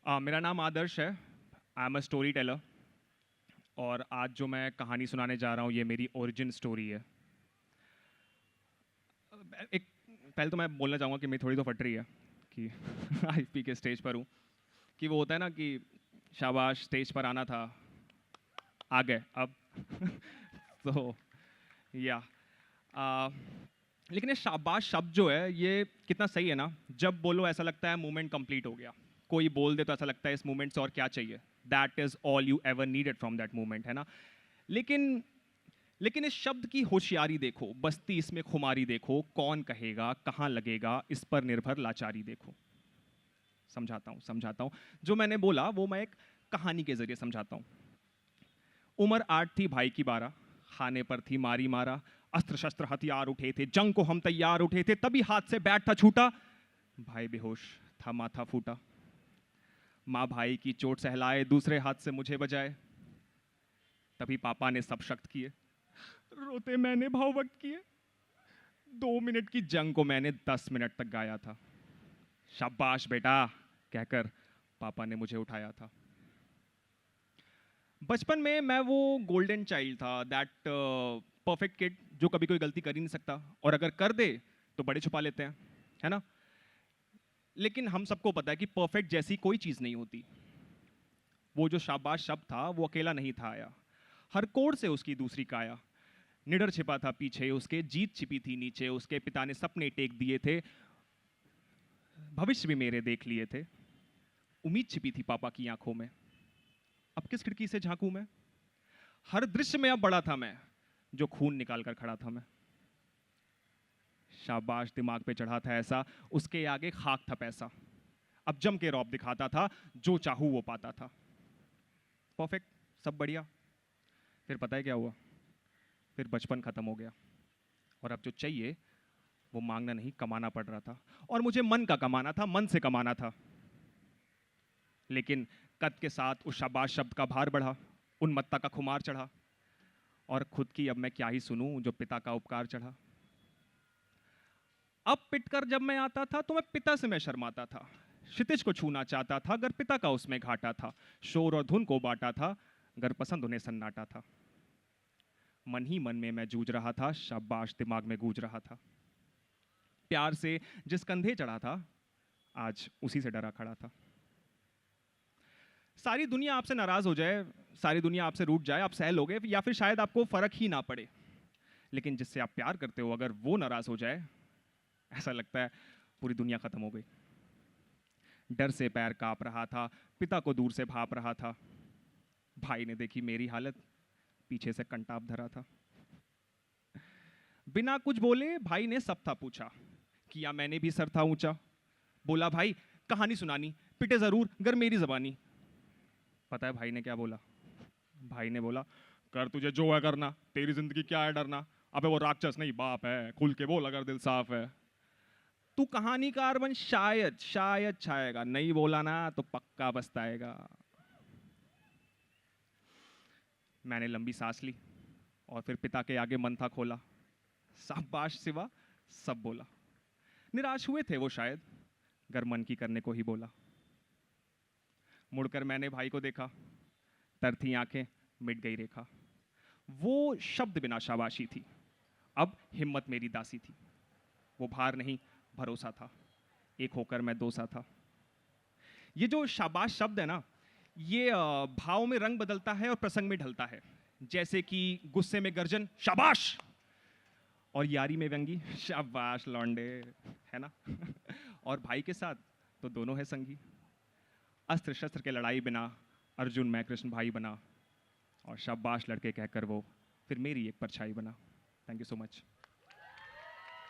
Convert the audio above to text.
मेरा नाम आदर्श है। I am a story teller. और आज जो मैं कहानी सुनाने जा रहा हूँ ये मेरी ओरिजिन स्टोरी है। एक पहले तो मैं बोलना चाहूँगा कि मेरी थोड़ी तो फट रही है कि आईपी के स्टेज पर हूँ। कि वो होता है ना कि शाबाश स्टेज पर आना था, आ गए अब। तो या आ, लेकिन ये शाबाश शब्द जो है ये कितना सही है ना। जब बोलो ऐसा लगता है मूवमेंट कंप्लीट हो गया। कोई बोल दे तो ऐसा लगता है इस मूवमेंट से और क्या चाहिए। That is all you ever needed from that movement, है ना। लेकिन लेकिन इस शब्द की होशियारी देखो, बस्ती इसमें खुमारी देखो, कौन कहेगा कहाँ लगेगा इस पर निर्भर लाचारी देखो। समझाता हूँ। जो मैंने बोला वो मैं एक कहानी के जरिए समझाता हूँ। उम्र 8 थी, भाई की 12, खाने पर थी मारी मारा। अस्त्र शस्त्र हथियार उठे थे, जंग को हम तैयार उठे थे, तभी हाथ से बैट था छूटा। भाई बेहोश था, माथा फूटा। माँ भाई की चोट सहलाए, दूसरे हाथ से मुझे बजाए। तभी पापा ने सब शक्त किए, रोते मैंने भाव वक्त किए। 2 मिनट की जंग को मैंने 10 मिनट तक गाया था। शाबाश बेटा कहकर पापा ने मुझे उठाया था। बचपन में मैं वो गोल्डन चाइल्ड था, दैट परफेक्ट किड जो कभी कोई गलती कर ही नहीं सकता, और अगर कर दे तो बड़े छुपा लेते हैं, है ना। लेकिन हम सबको पता है कि परफेक्ट जैसी कोई चीज नहीं होती। वो जो शाबाश शब्द था वो अकेला नहीं था आया, हर कोण से उसकी दूसरी काया। निडर छिपा था पीछे उसके, जीत छिपी थी नीचे उसके, पिता ने सपने टेक दिए थे, भविष्य भी मेरे देख लिए थे। उम्मीद छिपी थी पापा की आंखों में, अब किस खिड़की से झांकू मैं। हर दृश्य में अब बड़ा था मैं, जो खून निकाल कर खड़ा था मैं। शाबाश दिमाग पे चढ़ा था ऐसा, उसके आगे खाक था पैसा। अब जम के रौब दिखाता था, जो चाहूं वो पाता था। परफेक्ट, सब बढ़िया। फिर पता है क्या हुआ? फिर बचपन खत्म हो गया, और अब जो चाहिए वो मांगना नहीं कमाना पड़ रहा था। और मुझे मन का कमाना था, मन से कमाना था। लेकिन कद के साथ उस शाबाश शब्द का भार बढ़ा, उन्मत्ता का खुमार चढ़ा। और खुद की अब मैं क्या ही सुनूं जो पिता का उपकार चढ़ा। अब पिटकर जब मैं आता था तो मैं पिता से मैं शर्माता था। क्षितिज को छूना चाहता था अगर पिता का उसमें घाटा था। शोर और धुन को बांटा था अगर पसंद उन्हें सन्नाटा था। मन ही मन में मैं जूझ रहा था, शाबाश दिमाग में गूंज रहा था। प्यार से जिस कंधे चढ़ा था आज उसी से डरा खड़ा था। सारी दुनिया आपसे नाराज हो जाए, सारी दुनिया आपसे रूठ जाए, आप सह लोगे या फिर शायद आपको फर्क ही ना पड़े। लेकिन जिससे आप प्यार करते हो अगर वो नाराज हो जाए, ऐसा लगता है पूरी दुनिया खत्म हो गई। डर से पैर कांप रहा था, पिता को दूर से भाप रहा था। भाई ने देखी मेरी हालत, पीछे से कंटाप धरा था। बिना कुछ बोले भाई ने सब था पूछा, किया मैंने भी सर था ऊंचा। बोला भाई कहानी सुनानी, पिटे जरूर गर मेरी जबानी। पता है भाई ने क्या बोला? भाई ने बोला, कर तुझे जो है करना, तेरी जिंदगी क्या है डरना। अबे वो राक्षस नहीं बाप है, खुल के बोल अगर दिल साफ है। तू कहानीकार बन, शायद शायद छाएगा, नहीं बोला ना तो पक्का पछताएगा। मैंने लंबी सांस ली और फिर पिता के आगे मन था खोला। शाबाश सिवा सब बोला। निराश हुए थे वो शायद, गर मन की करने को ही बोला। मुड़कर मैंने भाई को देखा, तर थी आंखें, मिट गई रेखा। वो शब्द बिना शाबाशी थी, अब हिम्मत मेरी दासी थी। वो भार नहीं भरोसा था, एक होकर मैं दो सा था। ये जो शाबाश शब्द है ना, ये भाव में रंग बदलता है और प्रसंग में ढलता है। जैसे कि गुस्से में गर्जन शाबाश, और यारी में व्यंगी शाबाश लौंडे, है ना। और भाई के साथ तो दोनों है संगी। अस्त्र शस्त्र के लड़ाई बिना अर्जुन मैं कृष्ण भाई बना, और शाबाश लड़के कहकर वो फिर मेरी एक परछाई बना। Thank you so much.